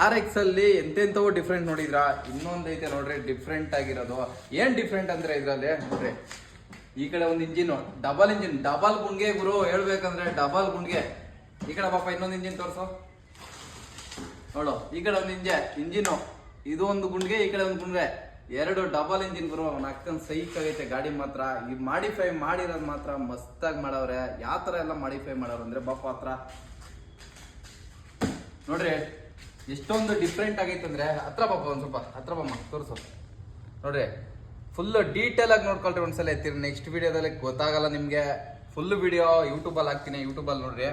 RX ಅಲ್ಲಿ ಎಂತೆಂತವೋ different ನೋಡಿದ್ರಾ? ಇನ್ನೊಂದು ಐತೆ ನೋಡ್ರಿ ಡಿಫ್ರೆಂಟ್ ಆಗಿರೋದು. ಏನ್ ಡಿಫ್ರೆಂಟ್ ಅಂದ್ರೆ ಇದ್ರಲ್ಲಿ ನೋಡ್ರಿ, ಈ ಕಡೆ ಒಂದು ಇಂಜಿನ್, ಡಬಲ್ ಇಂಜಿನ್, ಡಬಲ್ ಗುಂಡ್ಗೆ ಗುರು, ಹೇಳ್ಬೇಕಂದ್ರೆ ಡಬಲ್ ಗುಂಡ್ಗೆ. ಈ ಕಡೆ ಪಾಪ ಇನ್ನೊಂದು ಇಂಜಿನ್ ತೋರ್ಸು ನೋಡು. ಈ ಕಡೆ ಒಂದು ಇಂಜಿನು, ಇದು ಒಂದು ಗುಂಡ್ಗೆ, ಈ ಕಡೆ ಒಂದು ಗುಂಡ್ಗೆ, ಎರಡು ಡಬಲ್ ಇಂಜಿನ್ ಗುರು. ಅಕ್ಕನ್ ಸೈಕ್ ಆಗೈತೆ ಗಾಡಿ ಮಾತ್ರ. ಈ ಮಾಡಿಫೈ ಮಾಡಿರೋದು ಮಾತ್ರ ಮಸ್ತಾಗಿ ಮಾಡವ್ರೆ. ಯಾವ ತರ ಎಲ್ಲ ಮಾಡಿಫೈ ಮಾಡವ್ರೆ ಅಂದ್ರೆ ಬಾಪ ಹತ್ರ ನೋಡ್ರಿ ಎಷ್ಟೊಂದು ಡಿಫ್ರೆಂಟ್ ಆಗೈತೆ ಅಂದ್ರೆ. ಹತ್ರ ಪಾಪ ಒಂದ್ ಸ್ವಲ್ಪ ಹತ್ರ ಬಮ್ಮ ತೋರಿಸು ನೋಡ್ರಿ. ಫುಲ್ ಡೀಟೇಲ್ ಆಗಿ ನೋಡ್ಕೊಳ್ರಿ ಒಂದ್ಸಲ ಎತ್ತೀರಿ. ನೆಕ್ಸ್ಟ್ ವಿಡಿಯೋದಲ್ಲಿ ಗೊತ್ತಾಗಲ್ಲ ನಿಮ್ಗೆ. ಫುಲ್ ವಿಡಿಯೋ ಯೂಟ್ಯೂಬಲ್ಲಿ ಹಾಕ್ತೀನಿ, ಯೂಟ್ಯೂಬಲ್ಲಿ ನೋಡ್ರಿ.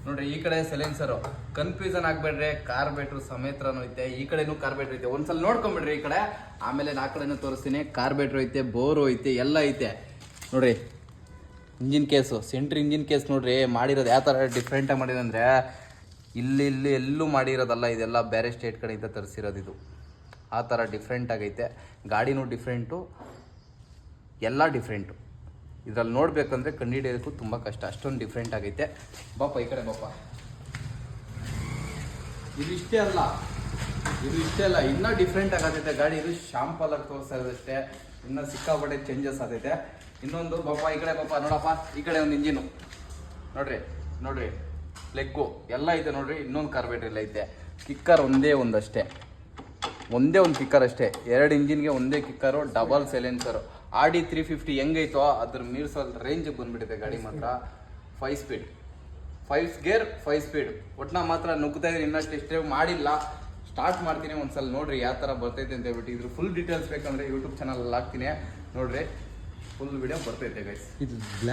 ನೋಡ್ರಿ ಈ ಕಡೆ ಸೈಲೆನ್ಸರು, ಕನ್ಫ್ಯೂಷನ್ ಆಗ್ಬೇಡ್ರಿ. ಕಾರ್ಬೇಟ್ರು ಸಮೇತನೂ ಐತೆ, ಈ ಕಡೆನೂ ಕಾರ್ಬೇಟ್ರ್ ಐತೆ. ಒಂದ್ಸಲ ನೋಡ್ಕೊಂಬಿಡ್ರಿ ಈ ಕಡೆ, ಆಮೇಲೆ ಆ ಕಡೆನೂ ತೋರಿಸ್ತೀನಿ. ಕಾರ್ಬೇಟ್ರು ಐತೆ, ಬೋರು ಐತೆ, ಎಲ್ಲ ಐತೆ ನೋಡ್ರಿ. Engine case, centre engine case ನೋಡ್ರಿ ಮಾಡಿರೋದು ಯಾವ ಥರ ಡಿಫ್ರೆಂಟಾಗಿ ಮಾಡಿದಂದ್ರೆ, ಇಲ್ಲಿ ಎಲ್ಲೂ ಮಾಡಿರೋದಲ್ಲ, ಇದೆಲ್ಲ ಬೇರೆ ಸ್ಟೇಟ್ ಕಡೆಯಿಂದ ತರಿಸಿರೋದು. ಇದು ಆ ಥರ ಡಿಫ್ರೆಂಟ್ ಆಗೈತೆ. ಗಾಡಿನೂ ಡಿಫ್ರೆಂಟು, ಎಲ್ಲ ಡಿಫ್ರೆಂಟು. ಇದ್ರಲ್ಲಿ ನೋಡ್ಬೇಕಂದ್ರೆ ಕಂಡುಹಿಡಿಯೋದಕ್ಕೂ ತುಂಬ ಕಷ್ಟ, ಅಷ್ಟೊಂದು ಡಿಫ್ರೆಂಟ್ ಆಗೈತೆ. ಬಾಪ ಈ ಕಡೆ ಬಾಪ. ಇದು ಇಷ್ಟೇ ಅಲ್ಲ, ಇನ್ನೂ ಡಿಫ್ರೆಂಟ್ ಆಗತೈತೆ ಗಾಡಿ. ಇದು ಶಾಂಪಲ್ ಆಗಿ ತೋರಿಸ್ತಾ ಇರೋದಷ್ಟೇ, ಇನ್ನೂ ಸಿಕ್ಕಾಪಟ್ಟೆ ಚೇಂಜಸ್ ಆಗೈತೆ. ಇನ್ನೊಂದು ಬಾಪ ಈ ಕಡೆ ಬಾಪ ನೋಡಪ್ಪ, ಈ ಕಡೆ ಒಂದು ಇಂಜಿನು ನೋಡ್ರಿ ಲೆಗ್ಗು ಎಲ್ಲ ಐತೆ ನೋಡ್ರಿ. ಇನ್ನೊಂದು ಕಾರ್ಬೇಟ್ರ್ ಎಲ್ಲ ಐತೆ. ಕಿಕ್ಕರ್ ಒಂದೇ ಒಂದು ಕಿಕ್ಕರ್ ಅಷ್ಟೇ. ಎರಡು ಇಂಜಿನ್ಗೆ ಒಂದೇ ಕಿಕ್ಕರು, ಡಬಲ್ ಸೈಲೆನ್ಸರು. Audi 350 ಹೆಂಗೈತೋ ಅದ್ರ ಮೀರ್ಸಲ್ ರೇಂಜಿಗೆ ಬಂದ್ಬಿಟ್ಟಿದೆ ಗಾಡಿ ಮಾತ್ರ. 5 ಸ್ಪೀಡ್, 5 ಗೇರ್, 5 ಸ್ಪೀಡ್. ಒಟ್ನ ಮಾತ್ರ ನುಗ್ತಾ ಇದ್ದೀನಿ. ಇನ್ನಷ್ಟು ಎಷ್ಟೇ ಮಾಡಿಲ್ಲ, ಸ್ಟಾರ್ಟ್ ಮಾಡ್ತೀನಿ. ಒಂದ್ಸಲ ನೋಡ್ರಿ ಯಾವ ಥರ ಬರ್ತೈತೆ ಅಂತ ಹೇಳ್ಬಿಟ್ಟು. ಇದ್ರ ಫುಲ್ ಡೀಟೇಲ್ಸ್ ಬೇಕಂದ್ರೆ ಯೂಟ್ಯೂಬ್ ಚಾನಲಲ್ಲಿ ಹಾಕ್ತೀನಿ ನೋಡ್ರಿ. ಫುಲ್ ವಿಡಿಯೋ ಬರ್ತೈತೆ ಗೈಸ್.